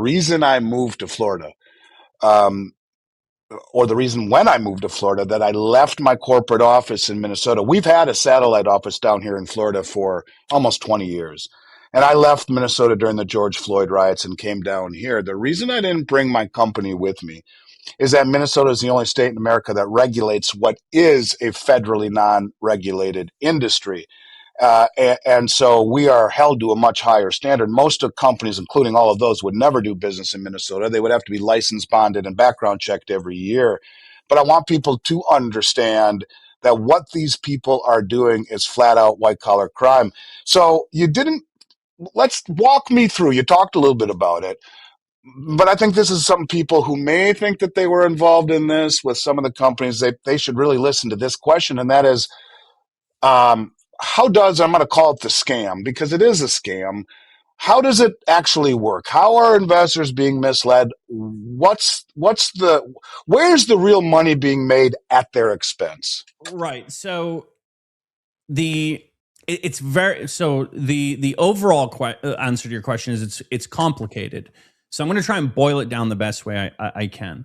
reason I moved to Florida, um, or the reason when I moved to Florida, that I left my corporate office in Minnesota. We've had a satellite office down here in Florida for almost 20 years. And I left Minnesota during the George Floyd riots and came down here. The reason I didn't bring my company with me is that Minnesota is the only state in America that regulates what is a federally non-regulated industry. And so we are held to a much higher standard. Most of companies, including all of those, would never do business in Minnesota. They would have to be licensed, bonded, and background checked every year. But I want people to understand that what these people are doing is flat out white collar crime. So let's walk me through. You talked a little bit about it, but I think this is some people who may think that they were involved in this with some of the companies. They should really listen to this question, and that is, how does, I'm going to call it the scam, because it is a scam. How does it actually work? How are investors being misled? Where's the real money being made at their expense? Right. So the overall answer to your question is it's complicated. So I'm going to try and boil it down the best way I can.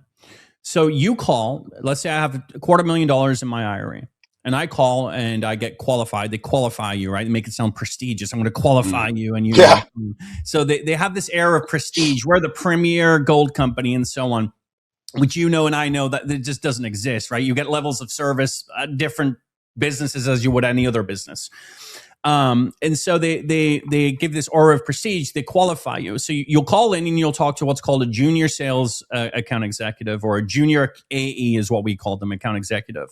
So you call, let's say I have $250,000 in my IRA. And I call and I get qualified. They qualify you, right? They make it sound prestigious. I'm going to qualify you. And you, Yeah. So they have this air of prestige. We're the premier gold company and so on, which you know and I know that it just doesn't exist, right? You get levels of service at different businesses as you would any other business. And so they give this aura of prestige. They qualify you. So you'll call in and you'll talk to what's called a junior sales account executive, or a junior AE is what we call them, account executive.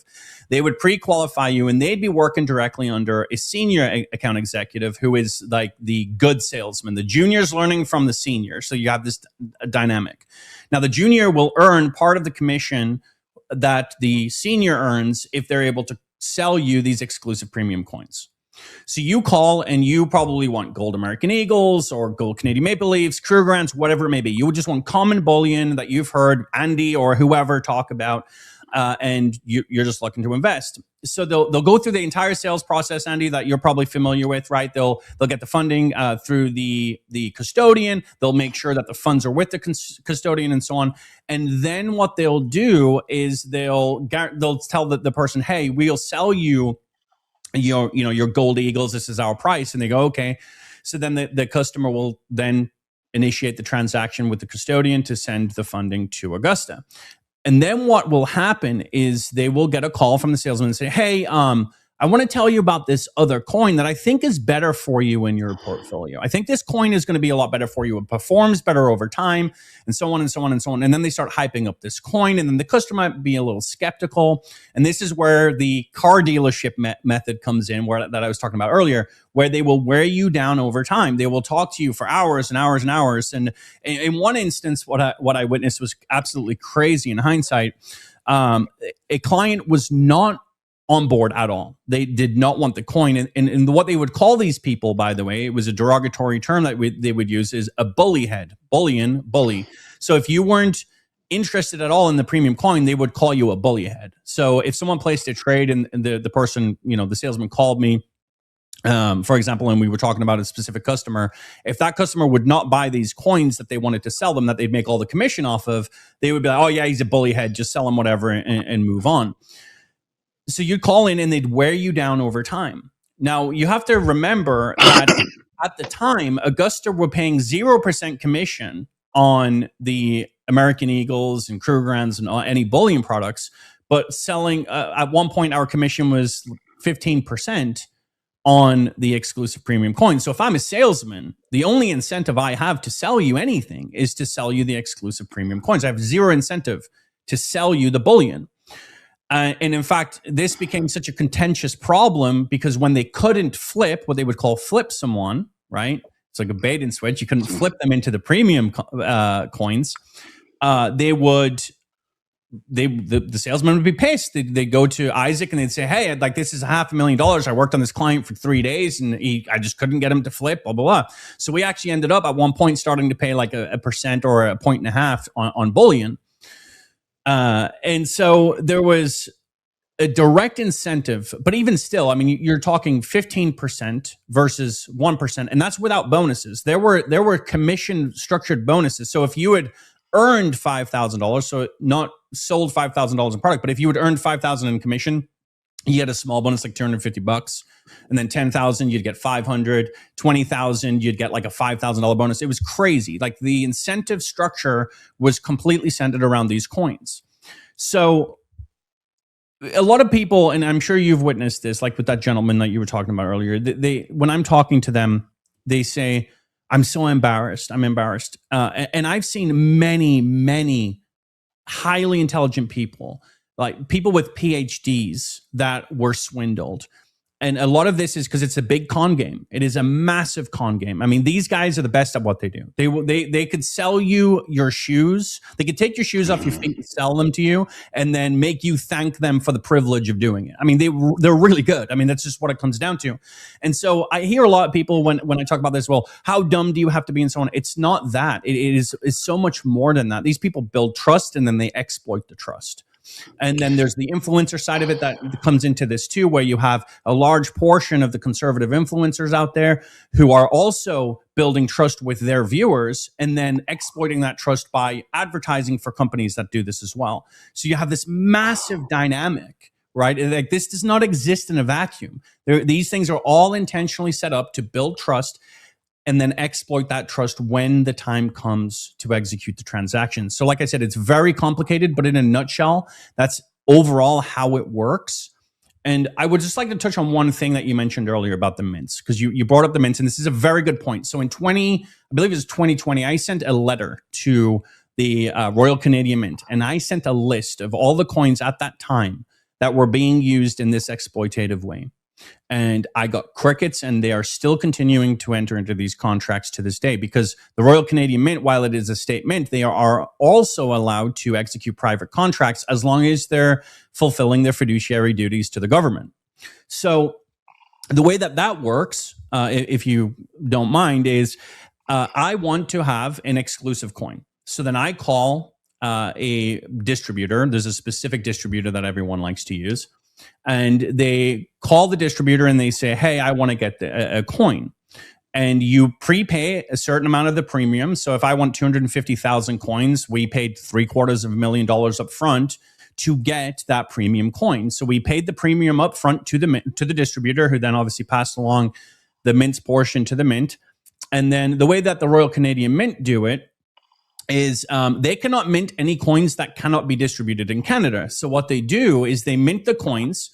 They would pre-qualify you and they'd be working directly under a senior account executive who is like the good salesman. The junior's learning from the senior. So you have this dynamic. Now the junior will earn part of the commission that the senior earns if they're able to sell you these exclusive premium coins. So you call and you probably want gold American Eagles or gold Canadian Maple Leafs, Krugerrands, whatever it may be. You would just want common bullion that you've heard Andy or whoever talk about, and you're just looking to invest. So they'll go through the entire sales process, Andy, that you're probably familiar with, right? They'll get the funding through the custodian. They'll make sure that the funds are with the custodian and so on. And then what they'll do is they'll tell the person, hey, we'll sell you your gold Eagles, this is our price. And they go, okay. So then the customer will then initiate the transaction with the custodian to send the funding to Augusta. And then what will happen is they will get a call from the salesman and say, hey, I want to tell you about this other coin that I think is better for you in your portfolio. I think this coin is going to be a lot better for you. It performs better over time, and so on and so on and so on. And then they start hyping up this coin, and then the customer might be a little skeptical. And this is where the car dealership method comes in, that I was talking about earlier, where they will wear you down over time. They will talk to you for hours and hours and hours. And in one instance, what I witnessed was absolutely crazy in hindsight. A client was not on board at all. They did not want the coin. And what they would call these people, by the way, it was a derogatory term that they would use, is a bully head, bully. So if you weren't interested at all in the premium coin, they would call you a bully head. So if someone placed a trade and the person, the salesman called me, for example, and we were talking about a specific customer, if that customer would not buy these coins that they wanted to sell them, that they'd make all the commission off of, they would be like, oh yeah, he's a bully head, just sell him whatever and move on. So you'd call in and they'd wear you down over time. Now, you have to remember that at the time, Augusta were paying 0% commission on the American Eagles and Krugerrands and any bullion products, but selling, at one point, our commission was 15% on the exclusive premium coins. So if I'm a salesman, the only incentive I have to sell you anything is to sell you the exclusive premium coins. I have zero incentive to sell you the bullion. And in fact, this became such a contentious problem because when they couldn't flip, what they would call flip someone, right? It's like a bait and switch. You couldn't flip them into the premium coins. The salesman would be pissed. They'd go to Isaac and they'd say, hey, this is $500,000. I worked on this client for 3 days and I just couldn't get him to flip, blah, blah, blah. So we actually ended up at one point starting to pay like a percent or a 1.5% on bullion. And so there was a direct incentive, but even still, I mean, you're talking 15% versus 1%, and that's without bonuses. There were commission structured bonuses. So if you had earned $5,000, so not sold $5,000 in product, but if you had earned $5,000 in commission, you get a small bonus like $250, and then 10,000 you'd get 500, 20,000 you'd get like a $5,000 bonus. It was crazy. Like the incentive structure was completely centered around these coins. So a lot of people, and I'm sure you've witnessed this, like with that gentleman that you were talking about earlier, they when I'm talking to them, they say, I'm so embarrassed. I'm embarrassed. And I've seen many highly intelligent people, like people with PhDs that were swindled. And a lot of this is because it's a big con game. It is a massive con game. I mean, these guys are the best at what they do. They could sell you your shoes. They could take your shoes off your feet and sell them to you, and then make you thank them for the privilege of doing it. I mean, they're really good. I mean, that's just what it comes down to. And so I hear a lot of people when I talk about this, well, how dumb do you have to be and so on? It's not that. It's so much more than that. These people build trust and then they exploit the trust. And then there's the influencer side of it that comes into this too, where you have a large portion of the conservative influencers out there who are also building trust with their viewers and then exploiting that trust by advertising for companies that do this as well. So you have this massive dynamic, right? Like this does not exist in a vacuum. These things are all intentionally set up to build trust and then exploit that trust when the time comes to execute the transaction. So like I said, it's very complicated, but in a nutshell, that's overall how it works. And I would just like to touch on one thing that you mentioned earlier about the mints, because you brought up the mints, and this is a very good point. So in I believe it was 2020, I sent a letter to the Royal Canadian Mint, and I sent a list of all the coins at that time that were being used in this exploitative way. And I got crickets, and they are still continuing to enter into these contracts to this day, because the Royal Canadian Mint, while it is a state mint, they are also allowed to execute private contracts as long as they're fulfilling their fiduciary duties to the government. So the way that works, if you don't mind, is I want to have an exclusive coin. So then I call a distributor. There's a specific distributor that everyone likes to use. And they call the distributor and they say, hey, I want to get a coin. And you prepay a certain amount of the premium. So if I want 250,000 coins, we paid $750,000 up front to get that premium coin. So we paid the premium up front to the distributor, who then obviously passed along the mint's portion to the mint. And then the way that the Royal Canadian Mint do it is they cannot mint any coins that cannot be distributed in Canada. So what they do is they mint the coins,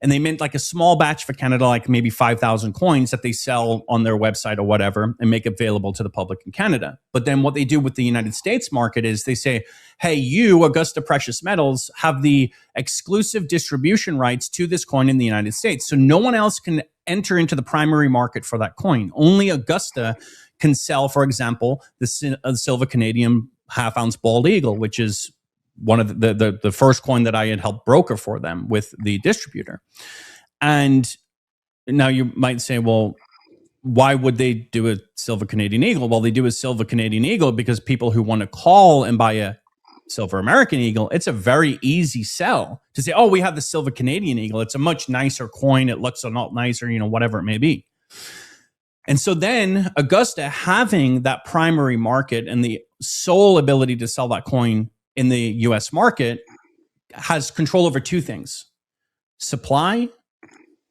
and they mint like a small batch for Canada, like maybe 5,000 coins that they sell on their website or whatever and make available to the public in Canada. But then what they do with the United States market is they say, hey, you, Augusta Precious Metals, have the exclusive distribution rights to this coin in the United States. So no one else can enter into the primary market for that coin. Only Augusta can sell, for example, the Silver Canadian half-ounce bald eagle, which is one of the first coin that I had helped broker for them with the distributor. And now you might say, well, why would they do a Silver Canadian Eagle? Well, they do a Silver Canadian Eagle because people who want to call and buy a Silver American Eagle, it's a very easy sell to say, oh, we have the Silver Canadian Eagle. It's a much nicer coin. It looks a lot nicer, whatever it may be. And so then Augusta, having that primary market and the sole ability to sell that coin in the US market, has control over two things: supply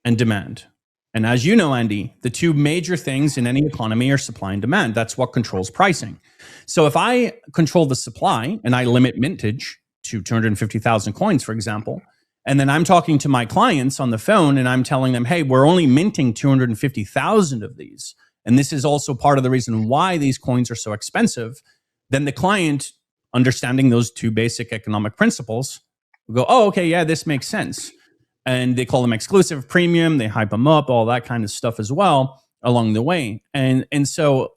and demand. And as you know, Andy, the two major things in any economy are supply and demand. That's what controls pricing. So if I control the supply and I limit mintage to 250,000 coins, for example, and then I'm talking to my clients on the phone and I'm telling them, hey, we're only minting 250,000 of these, and this is also part of the reason why these coins are so expensive, then the client, understanding those two basic economic principles, will go, oh, okay, yeah, this makes sense. And they call them exclusive, premium, they hype them up, all that kind of stuff as well along the way. And so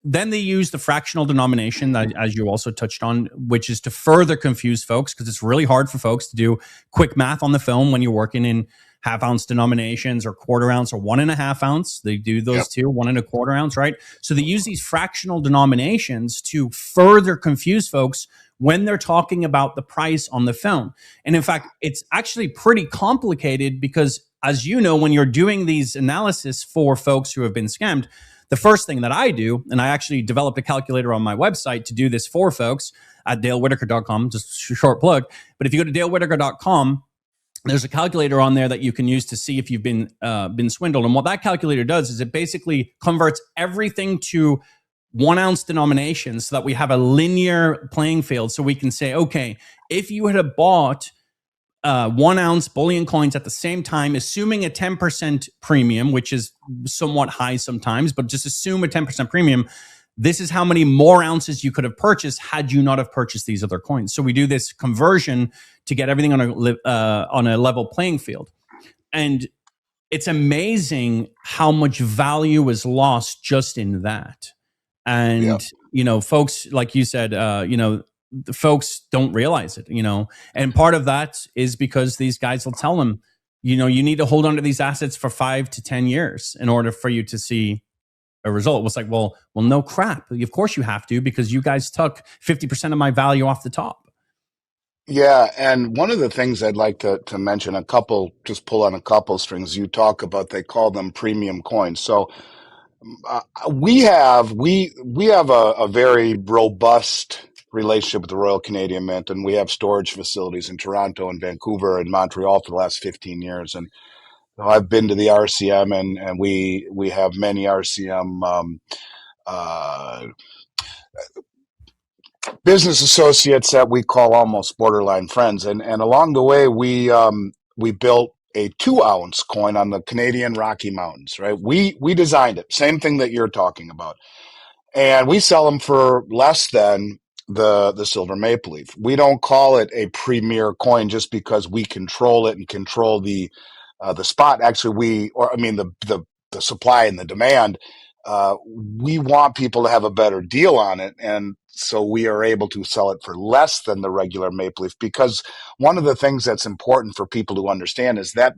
then they use the fractional denomination, that, as you also touched on, which is to further confuse folks, because it's really hard for folks to do quick math on the phone when you're working in half-ounce denominations or quarter ounce or 1.5 ounce. They do those too, 1.25 ounce, right? So they use these fractional denominations to further confuse folks when they're talking about the price on the phone. And in fact, it's actually pretty complicated because, as you know, when you're doing these analysis for folks who have been scammed, the first thing that I do, and I actually developed a calculator on my website to do this for folks at dalewhitaker.com, just a short plug. But if you go to dalewhitaker.com, there's a calculator on there that you can use to see if you've been swindled. And what that calculator does is it basically converts everything to 1 ounce denominations so that we have a linear playing field. So we can say, okay, if you had bought 1 ounce bullion coins at the same time, assuming a 10% premium, which is somewhat high sometimes, but just assume a 10% premium, this is how many more ounces you could have purchased had you not have purchased these other coins. So we do this conversion to get everything on a level playing field. And it's amazing how much value is lost just in that. And, folks, like you said, the folks don't realize it, and part of that is because these guys will tell them, you need to hold on to these assets for 5 to 10 years in order for you to see a result. It was like, well, no crap. Of course you have to, because you guys took 50% of my value off the top. Yeah, and one of the things I'd like to mention, just pull on a couple strings. You talk about, they call them premium coins. So we have a very robust relationship with the Royal Canadian Mint, and we have storage facilities in Toronto and Vancouver and Montreal for the last 15 years. And I've been to the RCM, and we have many RCM business associates that we call almost borderline friends. And along the way, we built a 2 ounce coin on the Canadian Rocky Mountains, right? We designed it. Same thing that you're talking about. And we sell them for less than the silver maple leaf. We don't call it a premier coin just because we control it and control the spot. Actually, the supply and the demand. We want people to have a better deal on it, and so we are able to sell it for less than the regular maple leaf, because one of the things that's important for people to understand is that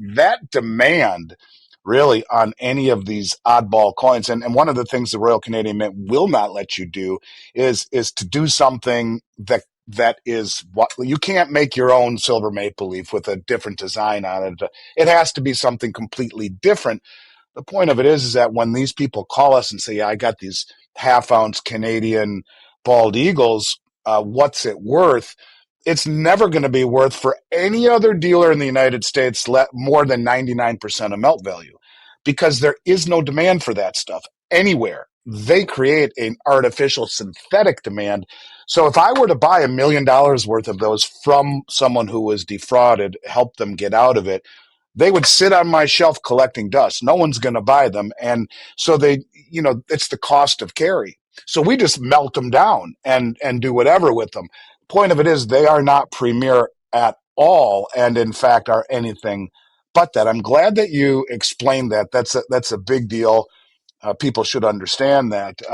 demand really on any of these oddball coins. And one of the things the Royal Canadian Mint will not let you do is to do something that is what you can't make your own silver maple leaf with a different design on it. It has to be something completely different. The point of it is that when these people call us and say, yeah, I got these half-ounce Canadian bald eagles, what's it worth? It's never going to be worth for any other dealer in the United States more than 99% of melt value, because there is no demand for that stuff anywhere. They create an artificial synthetic demand. So if I were to buy $1 million worth of those from someone who was defrauded, help them get out of it, they would sit on my shelf collecting dust. No one's going to buy them. And so it's the cost of carry. So we just melt them down and do whatever with them. Point of it is, they are not premier at all, and in fact are anything but that. I'm glad that you explained that. That's a big deal. People should understand that.